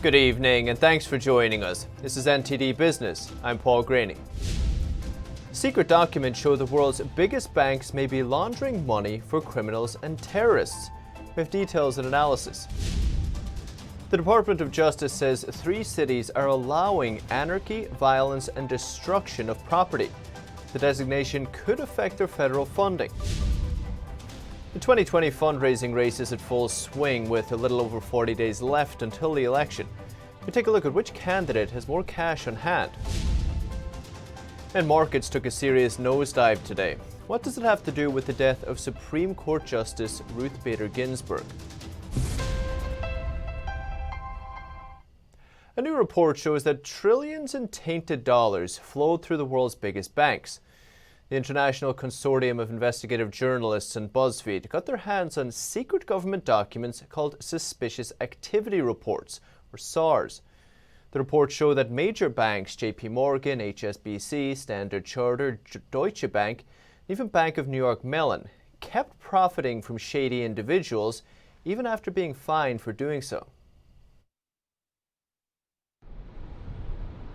Good evening and thanks for joining us. This is NTD Business. I'm Paul Graney. Secret documents show the world's biggest banks may be laundering money for criminals and terrorists. We have details and analysis. The Department of Justice says 3 cities are allowing anarchy, violence and destruction of property. The designation could affect their federal funding. The 2020 fundraising race is at full swing with a little over 40 days left until the election. We take a look at which candidate has more cash on hand. And markets took a serious nosedive today. What does it have to do with the death of Supreme Court Justice Ruth Bader Ginsburg? A new report shows that trillions in tainted dollars flowed through the world's biggest banks. The International Consortium of Investigative Journalists and BuzzFeed got their hands on secret government documents called Suspicious Activity Reports, or SARs. The reports show that major banks, JP Morgan, HSBC, Standard Chartered, Deutsche Bank, and even Bank of New York Mellon, kept profiting from shady individuals even after being fined for doing so.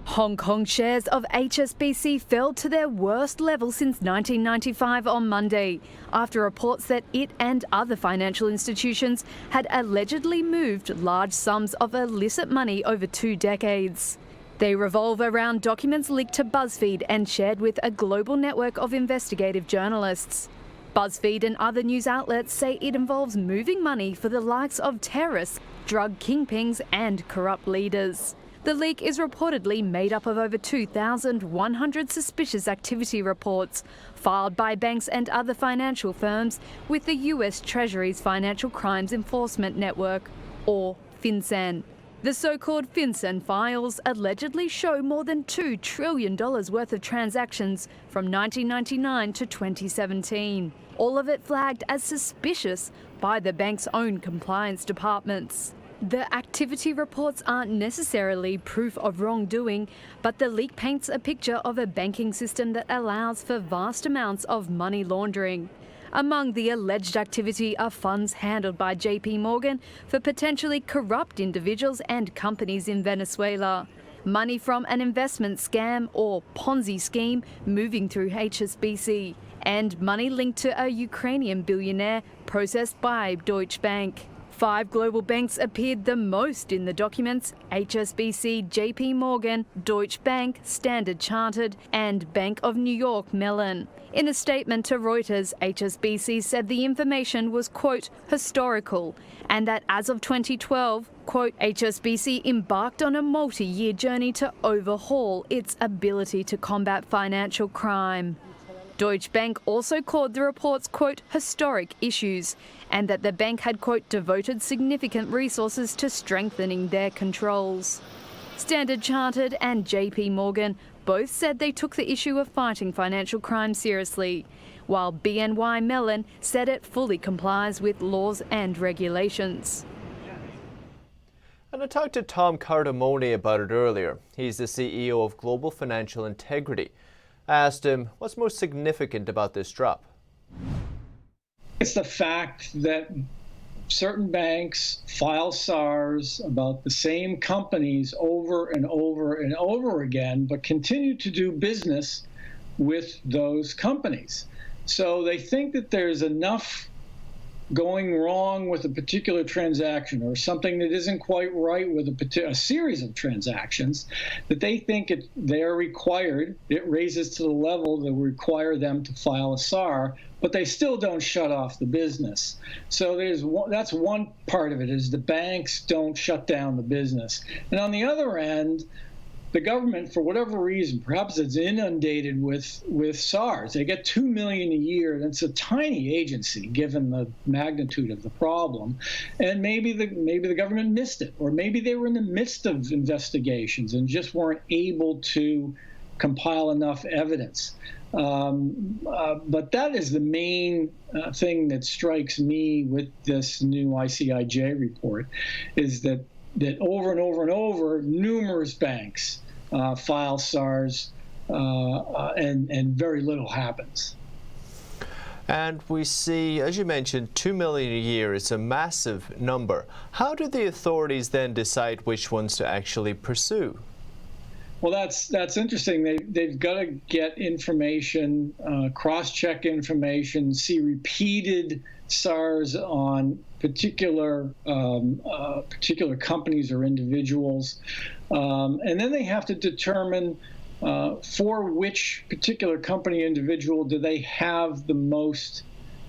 Hong Kong shares of HSBC fell to their worst level since 1995 on Monday, after reports that it and other financial institutions had allegedly moved large sums of illicit money over 2 decades. They revolve around documents leaked to BuzzFeed and shared with a global network of investigative journalists. BuzzFeed and other news outlets say it involves moving money for the likes of terrorists, drug kingpins and corrupt leaders. The leak is reportedly made up of over 2,100 suspicious activity reports filed by banks and other financial firms with the US Treasury's Financial Crimes Enforcement Network, or Fincen. The so-called Fincen files allegedly show more than $2 trillion worth of transactions from 1999 to 2017, all of it flagged as suspicious by the bank's own compliance departments. The activity reports aren't necessarily proof of wrongdoing, but the leak paints a picture of a banking system that allows for vast amounts of money laundering. Among the alleged activity are funds handled by JP Morgan for potentially corrupt individuals and companies in Venezuela, money from an investment scam or Ponzi scheme moving through HSBC, and money linked to a Ukrainian billionaire processed by Deutsche Bank. 5 global banks appeared the most in the documents: HSBC, JP Morgan, Deutsche Bank, Standard Chartered and Bank of New York Mellon. In a statement to Reuters, HSBC said the information was, quote, historical, and that as of 2012, quote, HSBC embarked on a multi-year journey to overhaul its ability to combat financial crime. Deutsche Bank also called the reports, quote, historic issues, and that the bank had, quote, devoted significant resources to strengthening their controls. Standard Chartered and JP Morgan both said they took the issue of fighting financial crime seriously, while BNY Mellon said it fully complies with laws and regulations. And I talked to Tom Cardamone about it earlier. He's the CEO of Global Financial Integrity. I asked him what's most significant about this drop. It's the fact that certain banks file SARs about the same companies over and over and over again, but continue to do business with those companies. So they think that there's enough going wrong with a particular transaction or something that isn't quite right with a series of transactions that they think they're required, it raises to the level that will require them to file a SAR, but they still don't shut off the business. So that's one part of it, is the banks don't shut down the business. And on the other end, the government, for whatever reason, perhaps it's inundated with SARs. They get 2 million a year. That's a tiny agency given the magnitude of the problem. And maybe the government missed it, or maybe they were in the midst of investigations and just weren't able to compile enough evidence. But that is the main thing that strikes me with this new ICIJ report, is that over and over and over, numerous banks file SARs and very little happens. And we see, as you mentioned, 2 million a year is a massive number. How do the authorities then decide which ones to actually pursue? Well, that's interesting. They've got to get information, cross-check information, see repeated SARs on particular companies or individuals, and then they have to determine for which particular company individual do they have the most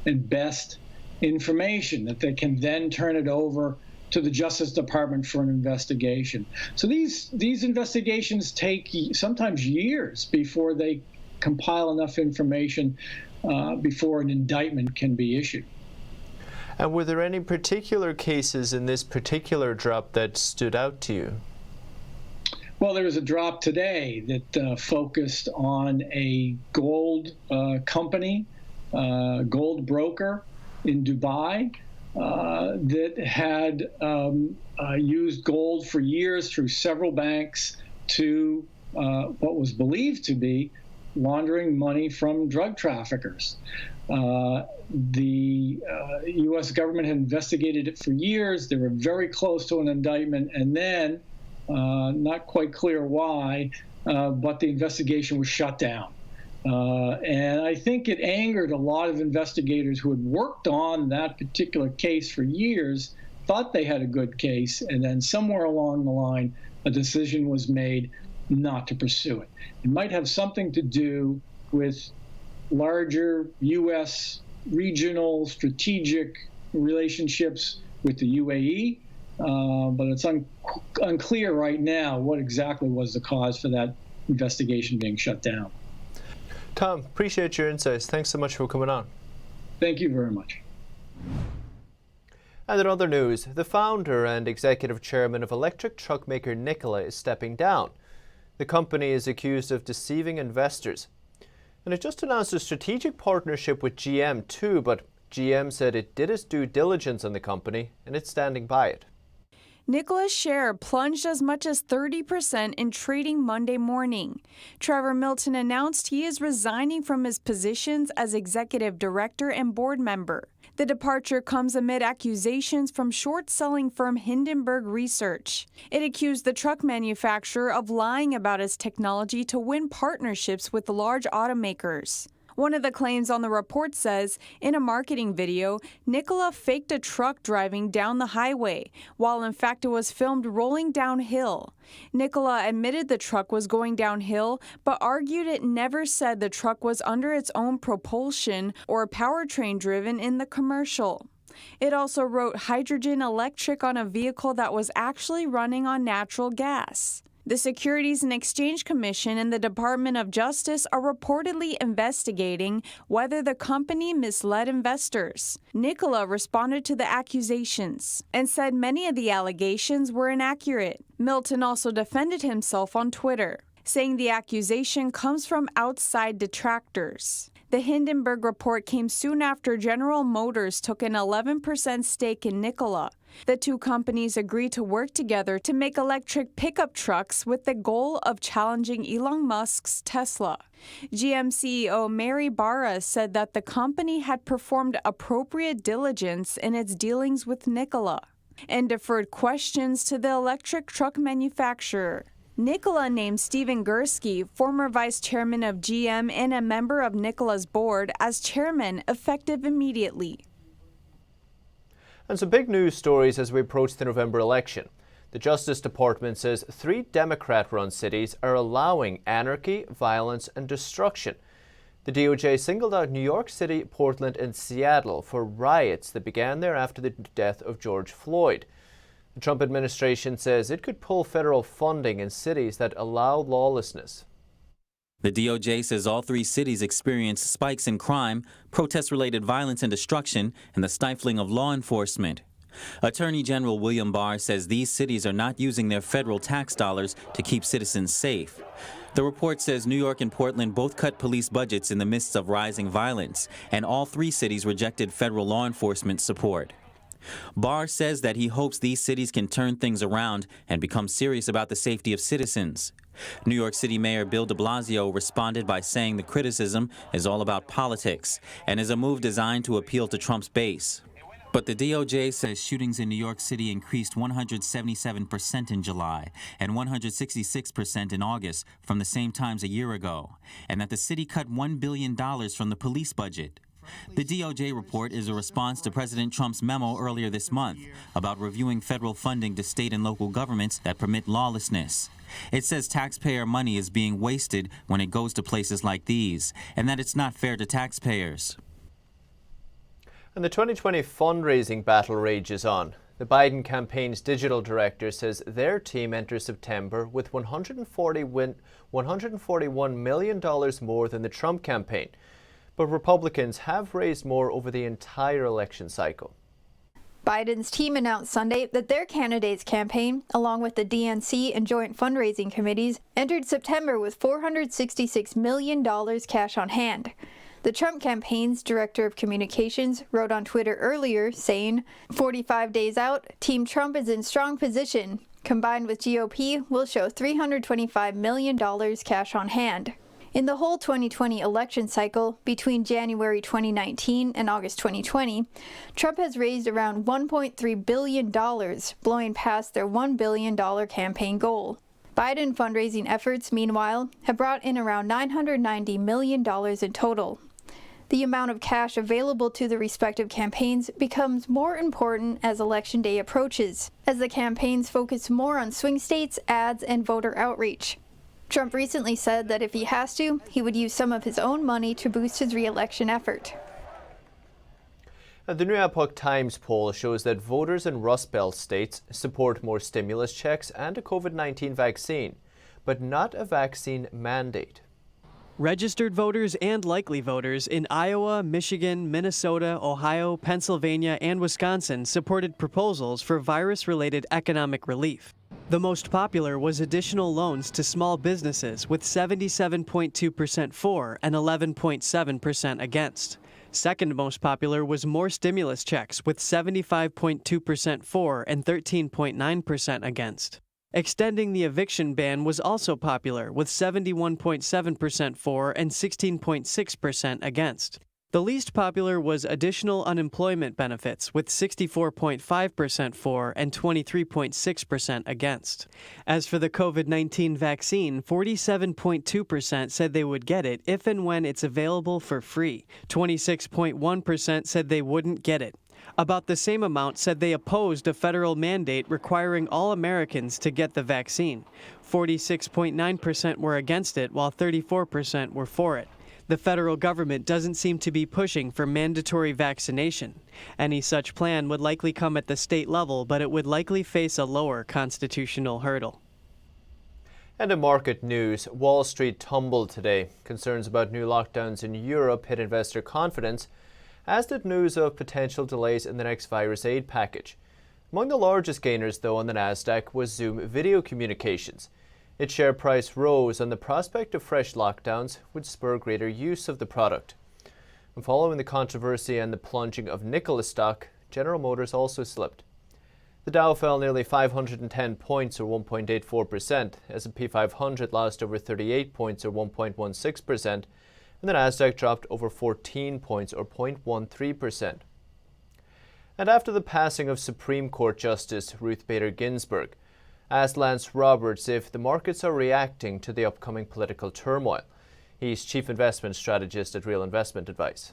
and best information that they can then turn it over to the Justice Department for an investigation. So these investigations take sometimes years before they compile enough information before an indictment can be issued. And were there any particular cases in this particular drop that stood out to you? Well, there was a drop today that focused on a gold company, gold broker in Dubai, that had used gold for years through several banks to what was believed to be laundering money from drug traffickers. The U.S. government had investigated it for years. They were very close to an indictment, and then, not quite clear why, but the investigation was shut down. And I think it angered a lot of investigators who had worked on that particular case for years, thought they had a good case, and then somewhere along the line, a decision was made not to pursue it. It might have something to do with larger U.S. regional strategic relationships with the UAE, but it's unclear right now what exactly was the cause for that investigation being shut down. Tom, appreciate your insights. Thanks so much for coming on. Thank you very much. And in other news, the founder and executive chairman of electric truck maker Nikola is stepping down. The company is accused of deceiving investors. And it just announced a strategic partnership with GM too, but GM said it did its due diligence on the company and it's standing by it. Nikola's share plunged as much as 30% in trading Monday morning. Trevor Milton announced he is resigning from his positions as executive director and board member. The departure comes amid accusations from short-selling firm Hindenburg Research. It accused the truck manufacturer of lying about its technology to win partnerships with large automakers. One of the claims on the report says, in a marketing video, Nikola faked a truck driving down the highway, while in fact it was filmed rolling downhill. Nikola admitted the truck was going downhill, but argued it never said the truck was under its own propulsion or powertrain driven in the commercial. It also wrote hydrogen electric on a vehicle that was actually running on natural gas. The Securities and Exchange Commission and the Department of Justice are reportedly investigating whether the company misled investors. Nikola responded to the accusations and said many of the allegations were inaccurate. Milton also defended himself on Twitter, saying the accusation comes from outside detractors. The Hindenburg report came soon after General Motors took an 11% stake in Nikola. The two companies agreed to work together to make electric pickup trucks with the goal of challenging Elon Musk's Tesla. GM CEO Mary Barra said that the company had performed appropriate diligence in its dealings with Nikola and deferred questions to the electric truck manufacturer. Nikola named Stephen Gursky, former vice chairman of GM and a member of Nikola's board, as chairman effective immediately. And some big news stories as we approach the November election. The Justice Department says 3 Democrat-run cities are allowing anarchy, violence, and destruction. The DOJ singled out New York City, Portland, and Seattle for riots that began there after the death of George Floyd. The Trump administration says it could pull federal funding in cities that allow lawlessness. The DOJ says all 3 cities experienced spikes in crime, protest-related violence and destruction, and the stifling of law enforcement. Attorney General William Barr says these cities are not using their federal tax dollars to keep citizens safe. The report says New York and Portland both cut police budgets in the midst of rising violence, and all 3 cities rejected federal law enforcement support. Barr says that he hopes these cities can turn things around and become serious about the safety of citizens. New York City Mayor Bill de Blasio responded by saying the criticism is all about politics and is a move designed to appeal to Trump's base. But the DOJ says shootings in New York City increased 177% in July and 166% in August from the same times a year ago, and that the city cut $1 billion from the police budget. The DOJ report is a response to President Trump's memo earlier this month about reviewing federal funding to state and local governments that permit lawlessness. It says taxpayer money is being wasted when it goes to places like these, and that it's not fair to taxpayers. And the 2020 fundraising battle rages on. The Biden campaign's digital director says their team enters September with $141 million more than the Trump campaign. But Republicans have raised more over the entire election cycle. Biden's team announced Sunday that their candidate's campaign, along with the DNC and joint fundraising committees, entered September with $466 million cash on hand. The Trump campaign's director of communications wrote on Twitter earlier, saying, 45 days out, Team Trump is in strong position. Combined with GOP, will show $325 million cash on hand. In the whole 2020 election cycle, between January 2019 and August 2020, Trump has raised around $1.3 billion, blowing past their $1 billion campaign goal. Biden fundraising efforts, meanwhile, have brought in around $990 million in total. The amount of cash available to the respective campaigns becomes more important as Election Day approaches, as the campaigns focus more on swing states, ads, and voter outreach. Trump recently said that if he has to, he would use some of his own money to boost his re-election effort. The New Epoch Times poll shows that voters in Rust Belt states support more stimulus checks and a COVID-19 vaccine, but not a vaccine mandate. Registered voters and likely voters in Iowa, Michigan, Minnesota, Ohio, Pennsylvania, and Wisconsin supported proposals for virus-related economic relief. The most popular was additional loans to small businesses, with 77.2% for and 11.7% against. Second most popular was more stimulus checks, with 75.2% for and 13.9% against. Extending the eviction ban was also popular, with 71.7% for and 16.6% against. The least popular was additional unemployment benefits, with 64.5% for and 23.6% against. As for the COVID-19 vaccine, 47.2% said they would get it if and when it's available for free. 26.1% said they wouldn't get it. About the same amount said they opposed a federal mandate requiring all Americans to get the vaccine. 46.9% were against it, while 34% were for it. The federal government doesn't seem to be pushing for mandatory vaccination. Any such plan would likely come at the state level, but it would likely face a lower constitutional hurdle. And in market news, Wall Street tumbled today. Concerns about new lockdowns in Europe hit investor confidence, as did news of potential delays in the next virus aid package. Among the largest gainers, though, on the Nasdaq was Zoom Video Communications. Its share price rose on the prospect of fresh lockdowns would spur greater use of the product. And following the controversy and the plunging of Nikola stock, General Motors also slipped. The Dow fell nearly 510 points, or 1.84%. S&P 500 lost over 38 points, or 1.16%. And the Nasdaq dropped over 14 points, or 0.13%. And after the passing of Supreme Court Justice Ruth Bader Ginsburg, asked Lance Roberts if the markets are reacting to the upcoming political turmoil. He's Chief Investment Strategist at Real Investment Advice.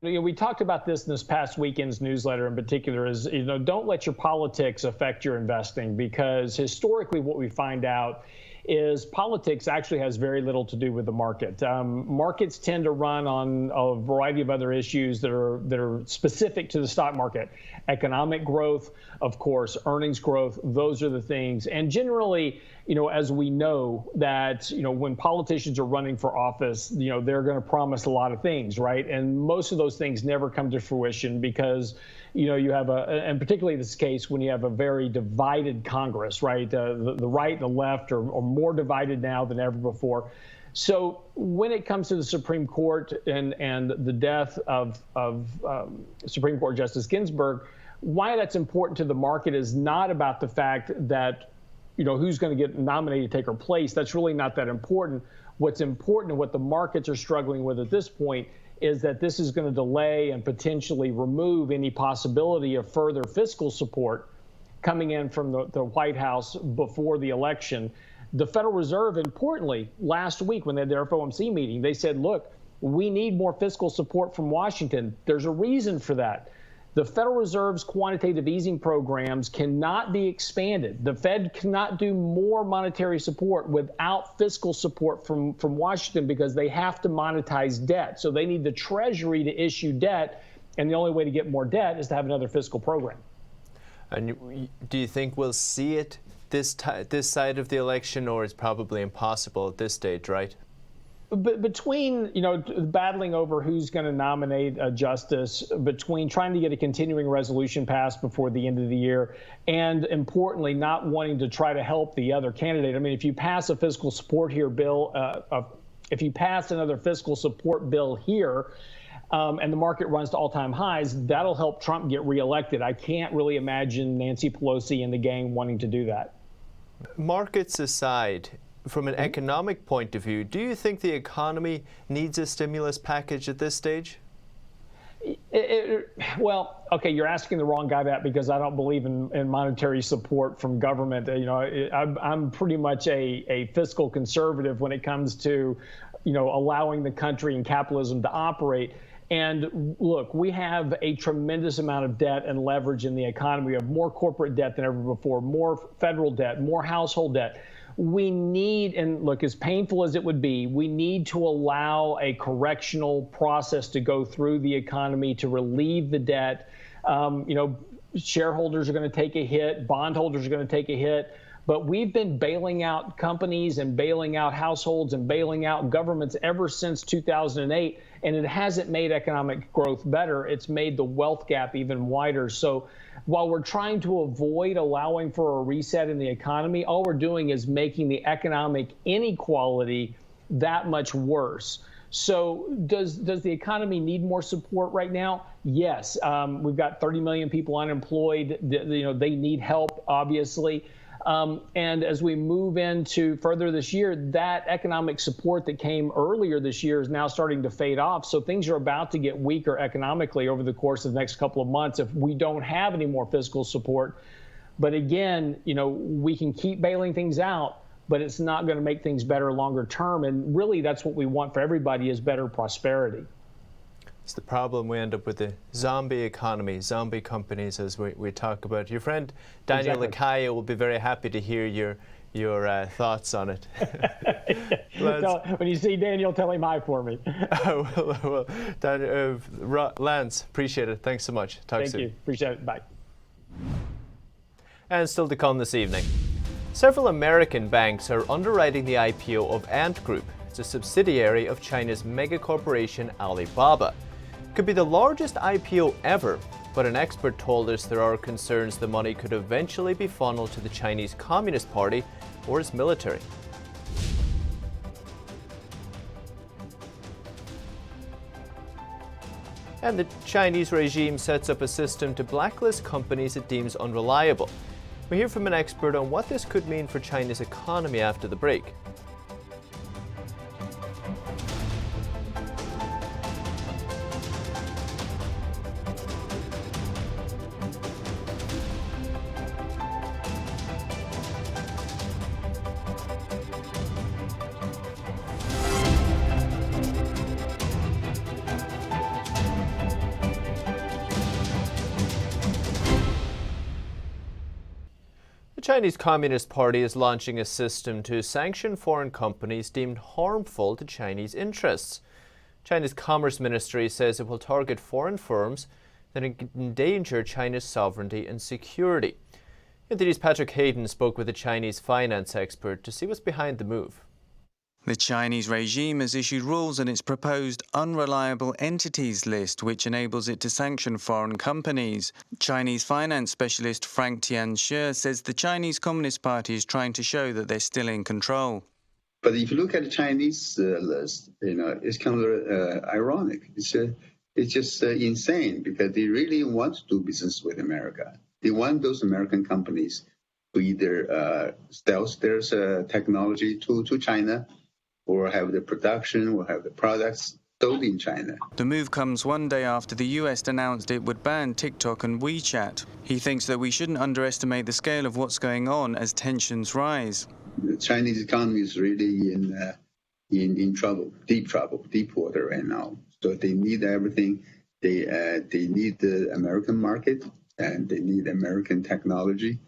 We talked about this past weekend's newsletter in particular is, don't let your politics affect your investing, because historically what we find out is politics actually has very little to do with the market. Markets tend to run on a variety of other issues that are specific to the stock market. Economic growth, of course, earnings growth, those are the things. And generally, as we know that, when politicians are running for office, they're going to promise a lot of things, right? And most of those things never come to fruition because, you have and particularly this case when you have a very divided Congress, right? The right and the left are more divided now than ever before. So when it comes to the Supreme Court and the death of Supreme Court Justice Ginsburg, why that's important to the market is not about the fact that who's going to get nominated to take her place. That's really not that important. What's important and what the markets are struggling with at this point is that this is going to delay and potentially remove any possibility of further fiscal support coming in from the White House before the election. The Federal Reserve, importantly, last week when they had their FOMC meeting, they said, look, we need more fiscal support from Washington. There's a reason for that. The Federal Reserve's quantitative easing programs cannot be expanded. The Fed cannot do more monetary support without fiscal support from Washington because they have to monetize debt. So they need the Treasury to issue debt, and the only way to get more debt is to have another fiscal program. And do you think we'll see it this side of the election, or it's probably impossible at this stage, right? But between, battling over who's going to nominate a justice, between trying to get a continuing resolution passed before the end of the year, and importantly, not wanting to try to help the other candidate. I mean, if you pass a fiscal support here bill, if you pass another fiscal support bill here, and the market runs to all-time highs, that'll help Trump get reelected. I can't really imagine Nancy Pelosi and the gang wanting to do that. Markets aside, from an economic point of view, do you think the economy needs a stimulus package at this stage? Well, okay, you're asking the wrong guy that, because I don't believe in monetary support from government. I'm pretty much a fiscal conservative when it comes to, allowing the country and capitalism to operate. And look, we have a tremendous amount of debt and leverage in the economy. We have more corporate debt than ever before, more federal debt, more household debt. We need, and look, as painful as it would be, we need to allow a correctional process to go through the economy to relieve the debt. Shareholders are going to take a hit, bondholders are going to take a hit, but we've been bailing out companies and bailing out households and bailing out governments ever since 2008, and it hasn't made economic growth better. It's made the wealth gap even wider. So while we're trying to avoid allowing for a reset in the economy, all we're doing is making the economic inequality that much worse. So does the economy need more support right now? Yes. We've got 30 million people unemployed. They need help, obviously. And as we move into further this year, that economic support that came earlier this year is now starting to fade off. So things are about to get weaker economically over the course of the next couple of months if we don't have any more fiscal support. But again, we can keep bailing things out, but it's not going to make things better longer term. And really, that's what we want for everybody, is better prosperity. It's the problem. We end up with the zombie economy, zombie companies, as we talk about. Your friend Daniel Lacayo will be very happy to hear your thoughts on it. When you see Daniel, tell him hi for me. Well, Daniel, Lance, appreciate it. Thanks so much. Talk soon. Thank you. Appreciate it. Bye. And still to come this evening. Several American banks are underwriting the IPO of Ant Group. It's a subsidiary of China's mega corporation Alibaba. It could be the largest IPO ever, but an expert told us there are concerns the money could eventually be funneled to the Chinese Communist Party or its military. And the Chinese regime sets up a system to blacklist companies it deems unreliable. We hear from an expert on what this could mean for China's economy after the break. The Chinese Communist Party is launching a system to sanction foreign companies deemed harmful to Chinese interests. China's Commerce Ministry says it will target foreign firms that endanger China's sovereignty and security. NTD's Patrick Hayden spoke with a Chinese finance expert to see what's behind the move. The Chinese regime has issued rules on its proposed unreliable entities list, which enables it to sanction foreign companies. Chinese finance specialist Frank Tianxue says the Chinese Communist Party is trying to show that they're still in control. But if you look at the Chinese list, it's kind of ironic. It's just insane, because they really want to do business with America. They want those American companies either sell their technology to China, or have the production or have the products sold in China. The move comes one day after the US announced it would ban TikTok and WeChat. He thinks that we shouldn't underestimate the scale of what's going on as tensions rise. The Chinese economy is really in trouble, deep water right now. So they need everything. They need the American market, and they need American technology,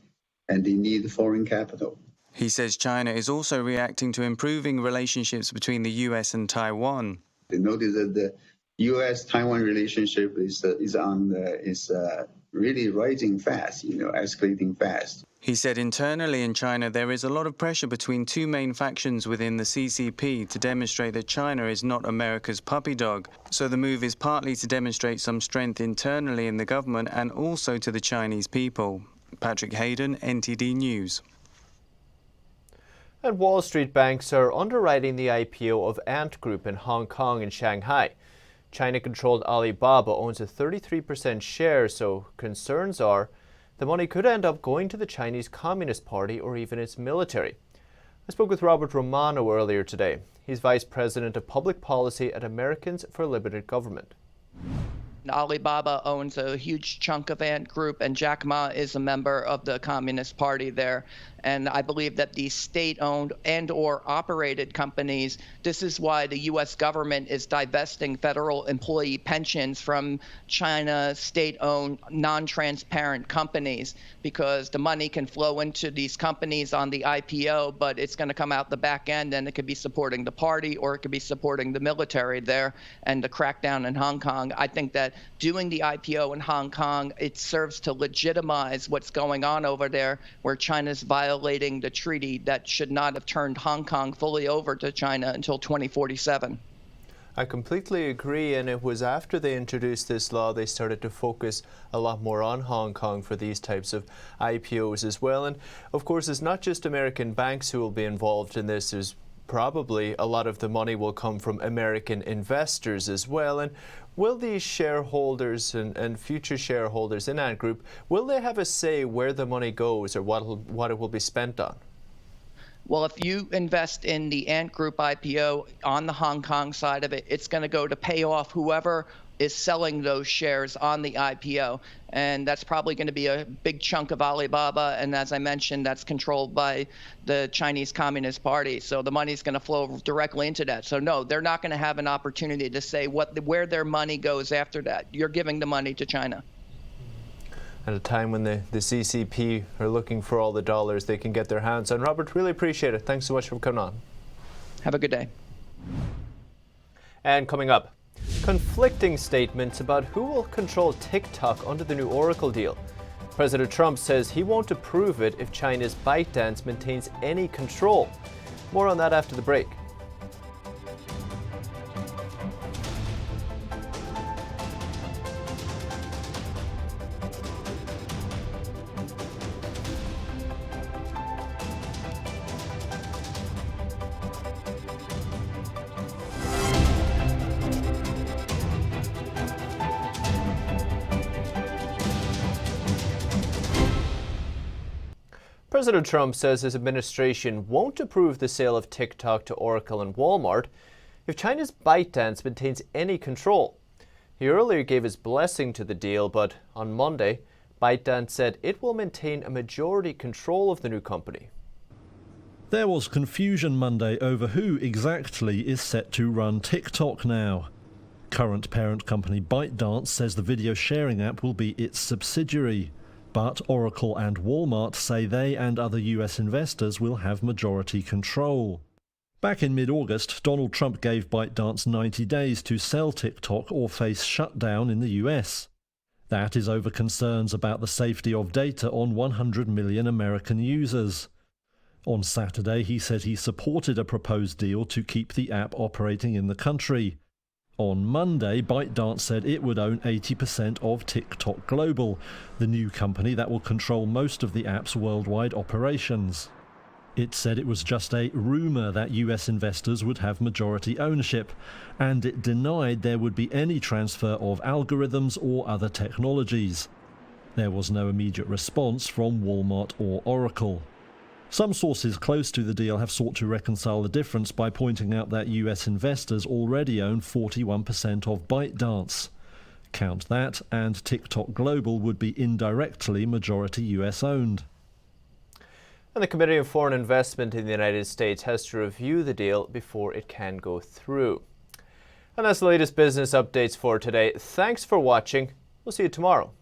and they need foreign capital. He says China is also reacting to improving relationships between the US and Taiwan. They notice that the U.S.-Taiwan relationship is really rising fast, escalating fast. He said internally in China there is a lot of pressure between two main factions within the CCP to demonstrate that China is not America's puppy dog. So the move is partly to demonstrate some strength internally in the government and also to the Chinese people. Patrick Hayden, NTD News. And Wall Street banks are underwriting the IPO of Ant Group in Hong Kong and Shanghai. China-controlled Alibaba owns a 33% share, so concerns are the money could end up going to the Chinese Communist Party or even its military. I spoke with Robert Romano earlier today. He's Vice President of Public Policy at Americans for Limited Government. Alibaba owns a huge chunk of Ant Group, and Jack Ma is a member of the Communist Party there. And I believe that these state-owned and or operated companies, this is why the U.S. government is divesting federal employee pensions from China state-owned, non-transparent companies, because the money can flow into these companies on the IPO, but it's going to come out the back end, and it could be supporting the party or it could be supporting the military there and the crackdown in Hong Kong. I think that doing the IPO in Hong Kong, it serves to legitimize what's going on over there, where China's violating the treaty that should not have turned Hong Kong fully over to China until 2047. I completely agree, and it was after they introduced this law they started to focus a lot more on Hong Kong for these types of IPOs as well. And of course, it's not just American banks who will be involved in this. There's probably a lot of the money will come from American investors as well. And will these shareholders and future shareholders in Ant Group, will they have a say where the money goes or what it will be spent on? Well, if you invest in the Ant Group IPO on the Hong Kong side of it, it's going to go to pay off whoever is selling those shares on the IPO. And that's probably going to be a big chunk of Alibaba. And as I mentioned, that's controlled by the Chinese Communist Party. So the money's going to flow directly into that. So no, they're not going to have an opportunity to say where their money goes after that. You're giving the money to China. At a time when the CCP are looking for all the dollars they can get their hands on. Robert, really appreciate it. Thanks so much for coming on. Have a good day. And coming up, conflicting statements about who will control TikTok under the new Oracle deal. President Trump says he won't approve it if China's ByteDance maintains any control. More on that after the break. President Trump says his administration won't approve the sale of TikTok to Oracle and Walmart if China's ByteDance maintains any control. He earlier gave his blessing to the deal, but on Monday, ByteDance said it will maintain a majority control of the new company. There was confusion Monday over who exactly is set to run TikTok now. Current parent company ByteDance says the video sharing app will be its subsidiary. But Oracle and Walmart say they and other US investors will have majority control. Back in mid-August, Donald Trump gave ByteDance 90 days to sell TikTok or face shutdown in the US. That is over concerns about the safety of data on 100 million American users. On Saturday, he said he supported a proposed deal to keep the app operating in the country. On Monday, ByteDance said it would own 80% of TikTok Global, the new company that will control most of the app's worldwide operations. It said it was just a rumor that US investors would have majority ownership, and it denied there would be any transfer of algorithms or other technologies. There was no immediate response from Walmart or Oracle. Some sources close to the deal have sought to reconcile the difference by pointing out that US investors already own 41% of ByteDance. Count that, and TikTok Global would be indirectly majority US owned. And the Committee on Foreign Investment in the United States has to review the deal before it can go through. And that's the latest business updates for today. Thanks for watching. We'll see you tomorrow.